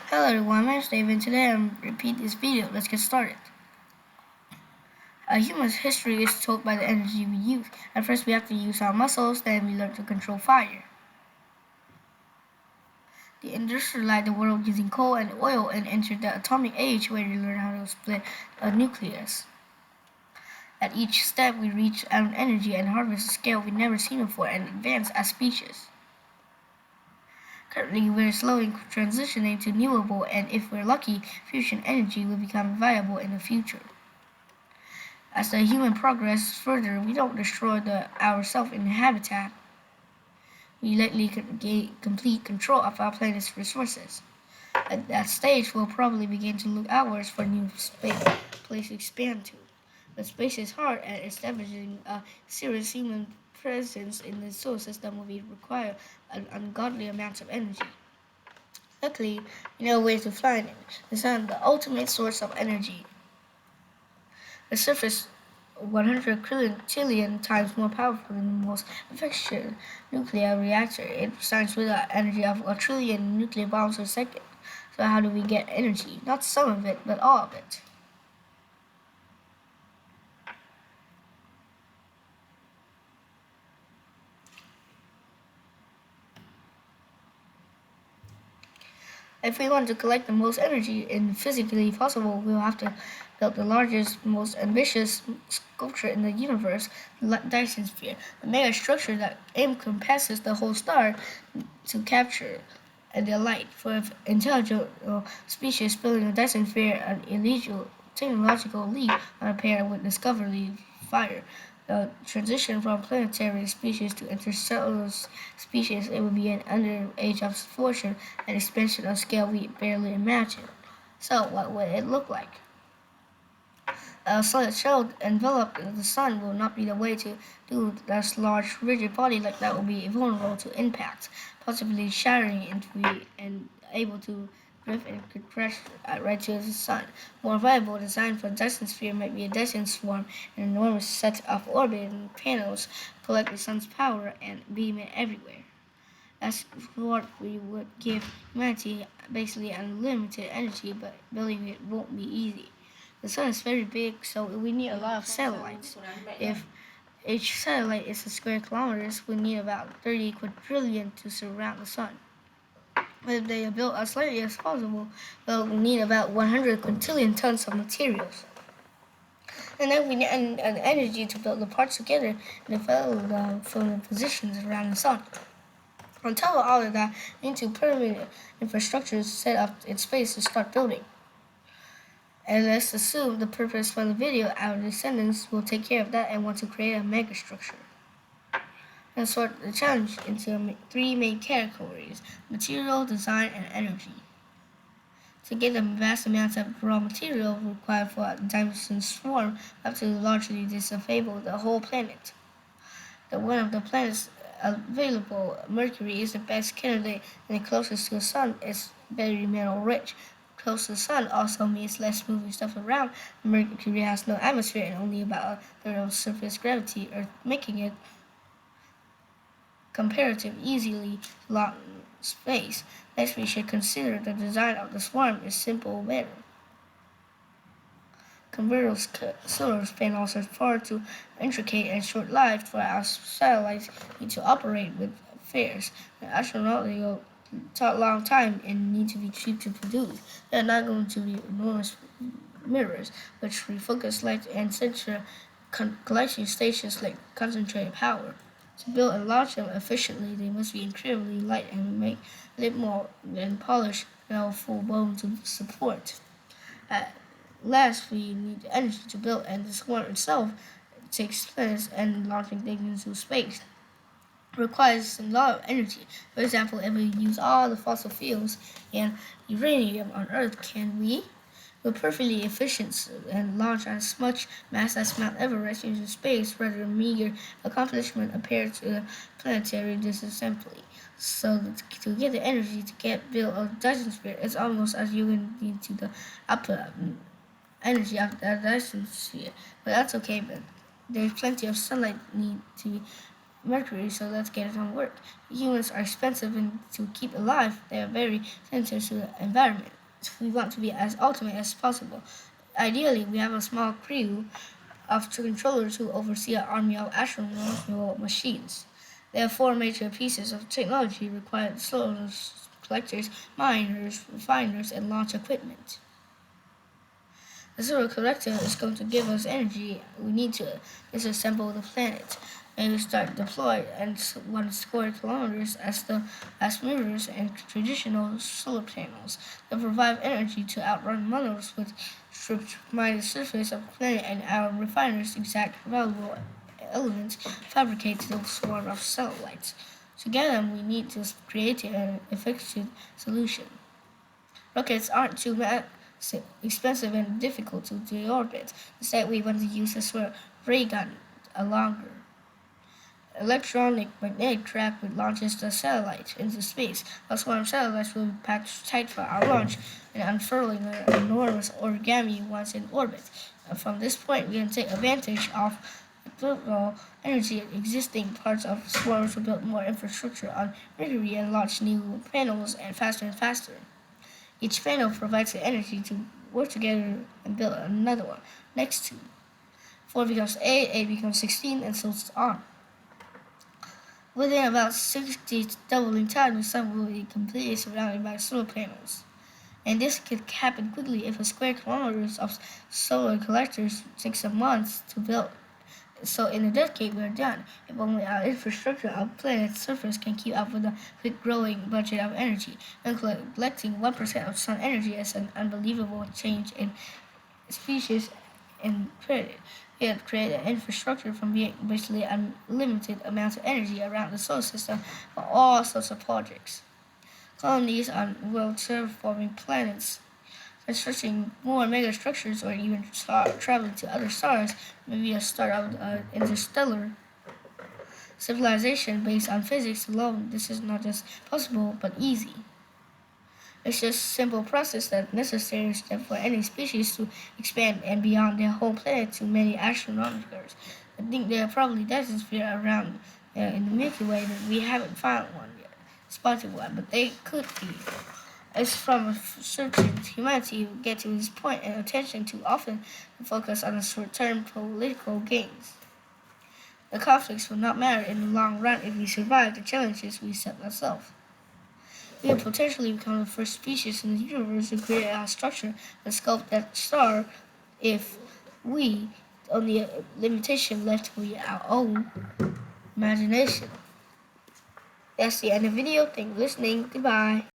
Hello everyone, my name is David and today I'm repeat this video. Let's get started. A human's history is told by the energy we use. At first we have to use our muscles, then we learn to control fire. The industrialized the world using coal and oil and entered the atomic age where we learn how to split a nucleus. At each step we reach an energy and harvest a scale we've never seen before and advance as species. Currently, we're slowly transitioning to renewable, and if we're lucky, fusion energy will become viable in the future. As the human progresses further, we don't destroy our self-habitat. We likely gain complete control of our planet's resources. At that stage, we'll probably begin to look outwards for new place to expand to. But space is hard, and establishing a serious human presence in the solar system will require an ungodly amount of energy. Luckily, we know ways to find it. The sun, the ultimate source of energy. The surface 100 trillion times more powerful than the most efficient nuclear reactor. It shines with the energy of 1 trillion nuclear bombs per second. So how do we get energy? Not some of it, but all of it. If we want to collect the most energy in physically possible, we'll have to build the largest, most ambitious sculpture in the universe, the dyson sphere, a mega structure that encompasses the whole star to capture the light. For intelligent species, building a dyson sphere an illegal technological leap on a pair with discovery fire. The transition from planetary species to interstellar species, it would be an age of fortune and expansion on a scale we barely imagine. So, what would it look like? A solid shell enveloped in the sun will not be the way to do this large, rigid body like that will be vulnerable to impact, possibly shattering into and able to drift and could crash right to the sun. More viable design for a Dyson sphere might be a Dyson swarm, an enormous set of orbiting panels collect the sun's power and beam it everywhere. That's what we would give humanity basically unlimited energy, but building it won't be easy. The sun is very big, so we need a lot of satellites. If each satellite is a square kilometers, we need about 30 quadrillion to surround the sun. But if they are built as lightly as possible, we'll need about 100 quintillion tons of materials. And then we need an energy to build the parts together and develop them from the positions around the sun. On top of all of that, we need to permanent infrastructure set up in space to start building. And let's assume the purpose for the video, our descendants will take care of that and want to create a megastructure. And sort the challenge into three main categories: material, design, and energy. To get the vast amounts of raw material required for a Dyson swarm, we have to largely disable the whole planet. One of the planets available, Mercury, is the best candidate, and the closest to the sun is very mineral rich. Close to the sun also means less moving stuff around. Mercury has no atmosphere and only about a third of surface gravity, Earth making it comparatively easily long space. Next, we should consider the design of the swarm is simple matter. Convertible solar panels are far too intricate and short-lived for our satellites need to operate with fares. The astronauts will take a long time and need to be cheap to produce. They are not going to be enormous mirrors, which refocus light and center collection stations like concentrated power. To build and launch them efficiently, they must be incredibly light and make it more than polished metal full bone to support. Last, we need energy to build, and the swarm itself takes place and launching things into space requires a lot of energy. For example, if we use all the fossil fuels and uranium on Earth, can we? We're perfectly efficient and launch as much mass as Mount Everest into space, rather meager accomplishment compared to the planetary disassembly. So to get the energy to get built a Dyson sphere, it's almost as you would need to the output energy of the Dyson sphere. But that's okay, but there's plenty of sunlight need to Mercury, so let's get it on work. Humans are expensive and to keep alive. They are very sensitive to the environment. We want to be as ultimate as possible. Ideally, we have a small crew of controllers who oversee an army of astronomical machines. There are four major pieces of technology required: solar collectors, miners, refiners, and launch equipment. The solar collector is going to give us energy we need to disassemble the planet. And we start deploy and 1 square kilometers as the as mirrors and traditional solar panels that provide energy to outrun models with stripped by the surface of the planet, and our refiners exact valuable elements fabricate the swarm of satellites. Together we need to create an effective solution. Rockets aren't too expensive and difficult to deorbit. Instead, we want to use a sort of ray gun, a longer electronic magnetic trap which launches the satellite into space. A swarm of satellites will be packed tight for our launch and unfurling an enormous origami once in orbit. And from this point, we can take advantage of the energy existing parts of swarms to build more infrastructure on Mercury and launch new panels and faster. Each panel provides the energy to work together and build another one. Next to 4 becomes 8 becomes 16, and so on. Within about 60 doubling time, the sun will be completely surrounded by solar panels. And this could happen quickly if a square kilometers of solar collectors takes a month to build. So in a decade, we're done. If only our infrastructure on the planet's surface can keep up with the quick-growing budget of energy. And collecting 1% of sun energy is an unbelievable change in species and credit. We have created an infrastructure from being basically unlimited amounts of energy around the solar system for all sorts of projects. Colonies on world-terraforming planets, constructing more megastructures, or even traveling to other stars, maybe a start of interstellar civilization based on physics alone. This is not just possible, but easy. It's just a simple process that's necessary step for any species to expand and beyond their home planet to many astronomical. I think there are probably dyson spheres around in the Milky Way, but we haven't found one yet, spotted one, but they could be. It's from certain humanity who get to this point and attention too often to focus on the short-term political gains. The conflicts will not matter in the long run if we survive the challenges we set ourselves. We have potentially become the first species in the universe to create a structure that sculpt that star if we, the only limitation left will be our own imagination. That's the end of the video. Thank you for listening. Goodbye.